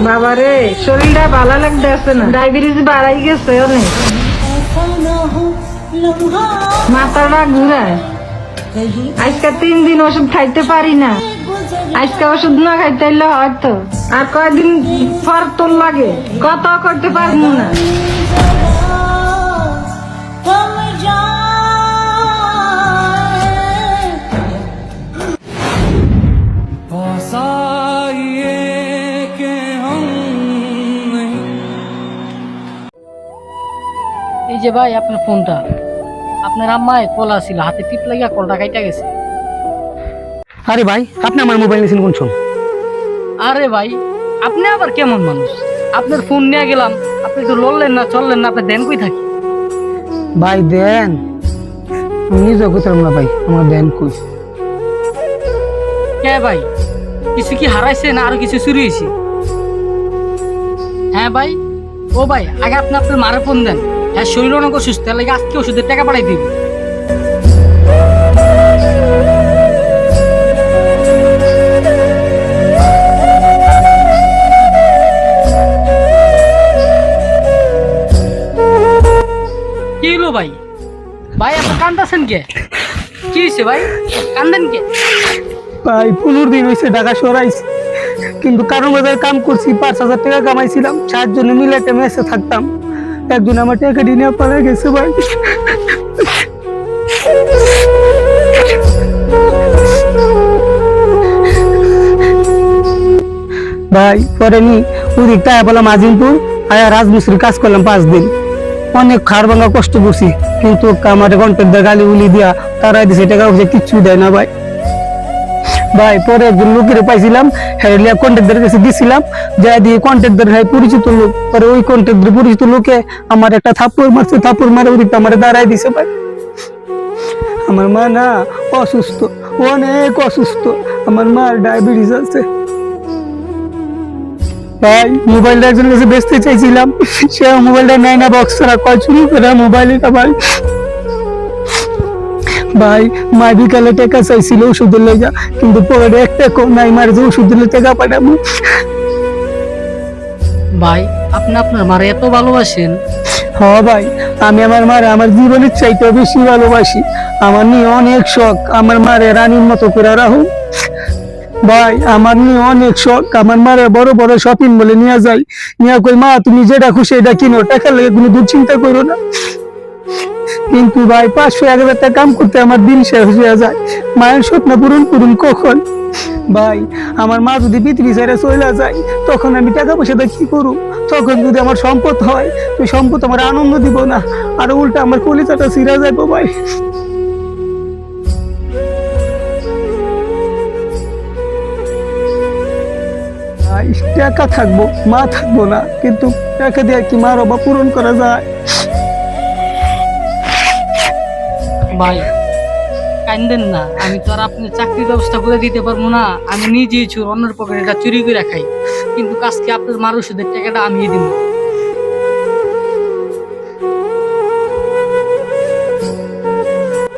বাবারে শরীরটা ভালো লাগতেছে না, ডায়াবেটিস বাড়াই গেছে অনেক, মাথাটা ঘুরায়। আজকে 3 দিন ওষুধ খাইতে পারি না, আজকে ওষুধ না খাইতে হইলে হয়তো আর কয়দিন পর তোর লাগে, কত করতে পারবো না। এই যে ভাই আপনার ফোনটা, আপনার আম্মায় কল আসছিল, হাতে টিপ লাগিয়া কলটা কাইটা গেছে। আরে ভাই, আপনি আমার মোবাইল নিয়েছেন কোন সময়? আরে ভাই আপনি আবার কেমন মানুষ, আপনার ফোন নিয়ে গেলাম, আপনি তো লড়লেন না চললেন না, আপনি দেন কই থাকি? ভাই দেন, আমি নিজে কোথাও না ভাই, আমার দেন কই। কে ভাই, কিছু কি হারাইছে না আরো কিছু চুরি হয়েছে? হ্যাঁ ভাই, ও ভাই আগে আপনি আপনার মারে ফোন দেন, হ্যাঁ শরীর অনেক অসুস্থ, তার লাগে আজকে ওষুধের টাকা পাঠাই দিবি। কি হলো ভাই? ভাই আপনি কান্দাছেন কে? কি হয়েছে ভাই, কান্দেন কে? ভাই 15 দিন হয়েছে ঢাকা সরাইছি, কিন্তু কারণ বাজারে কাম করছি, 5,000 টাকা কামাইছিলাম, 7 জনে মিলে একটা মেসে থাকতাম, একজন আমার টাকা দিয়ে নিয়ে পালিয়ে গেছে ভাই। ভাই পরে নি ওদিকটা বললাম আজিমপুর, আয়া রাজমিস্ত্রি কাজ করলাম 5 দিন, অনেক খার ভাঙা কষ্ট করছি, কিন্তু আমার কন্ট্রাক্টর গালি উলি দিয়া তারা দিছে, টাকা পয়সা কিচ্ছু দেয় না ভাই। ভাই পরে একজন লোকের পাইছিলাম, হ্যাঁ কন্ট্রাক্টরের কাছে দিছিলাম, যা দিয়ে কন্ট্রাক্টর হ্যাঁ পরিচিত লোক, পরে ওই কন্ট্রাক্টর পরিচিত লোকে আমার একটা থাপ্পড় মারছে, থাপ্পড় মারে ওদিকটা আমার দাঁড়াই দিছে ভাই। আমার মা না অসুস্থ, অনেক অসুস্থ, আমার মার ডায়াবেটিস আছে ভাই। মোবাইলটা একজনের কাছে বেচতে চাইছিলাম, সে মোবাইলটা নেয় না, বক্স ছাড়া কয় চুরি করে মোবাইলটা ভাই। ভাই মা বিকালে টাকা চাইছিল ওষুধের লেগা, কিন্তু পরে একটা কম নাই, মার যে ওষুধের টাকা পাঠাবো। ভাই আপনি আপনার মারে এত ভালোবাসেন? হ্যাঁ ভাই, আমি আমার মারে আমার জীবনের চাইতে বেশি ভালোবাসি, আমার নিয়ে অনেক শখ, আমার মারে রানীর মতো করে রাখুন ভাই। আমার নিয়ে অনেক শখ, আমার মারে বড় বড় শপিং বলে নিয়ে যাই, নিয়ে কই মা তুমি যেটা খুশি এটা কিনো, টাকার লেগে কোনো দুশ্চিন্তা করো না। কিন্তু ভাই 500-1000 টাকা কাম করতে আমার দিন শেষ হয়ে যায়, মায়ের স্বপ্ন পূরণ করুন কখন? ভাই আমার মা যদি পৃথিবী ছেড়ে চলে যায়, তখন আমি টাকা পয়সাটা কি করব? তখন যদি আমার সম্পদ হয়, ওই সম্পদ আমার আনন্দ দিব না, আর উল্টা আমার কলিজাটা ছিঁড়া যাবো ভাই। টাকা থাকবো, মা থাকবো না, কিন্তু টাকা দিয়ে কি মার অভাব পূরণ করা যায়? ভাই কান্দেন না, আমি তো আর আপনার চাকরির ব্যবস্থা করে দিতে পারবো না, আমি নিজেই চোর, অন্যের পকেটে চুরি করে খাই, কিন্তু আজকে আপনার মার ওষুধের টাকাটা আমি দিব।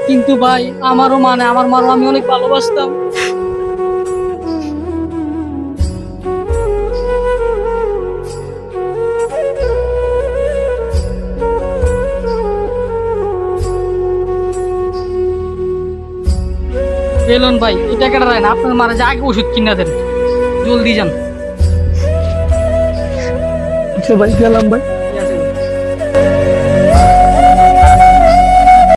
কিন্তু ভাই আমারও মানে আমার মারও আমি অনেক ভালোবাসতাম। এলন ভাই এই টাকাটা দেন, আপনার মারা যে আগে ওষুধ কিনা দেন, জলদি যান। আচ্ছা ভাই, গেলাম ভাই।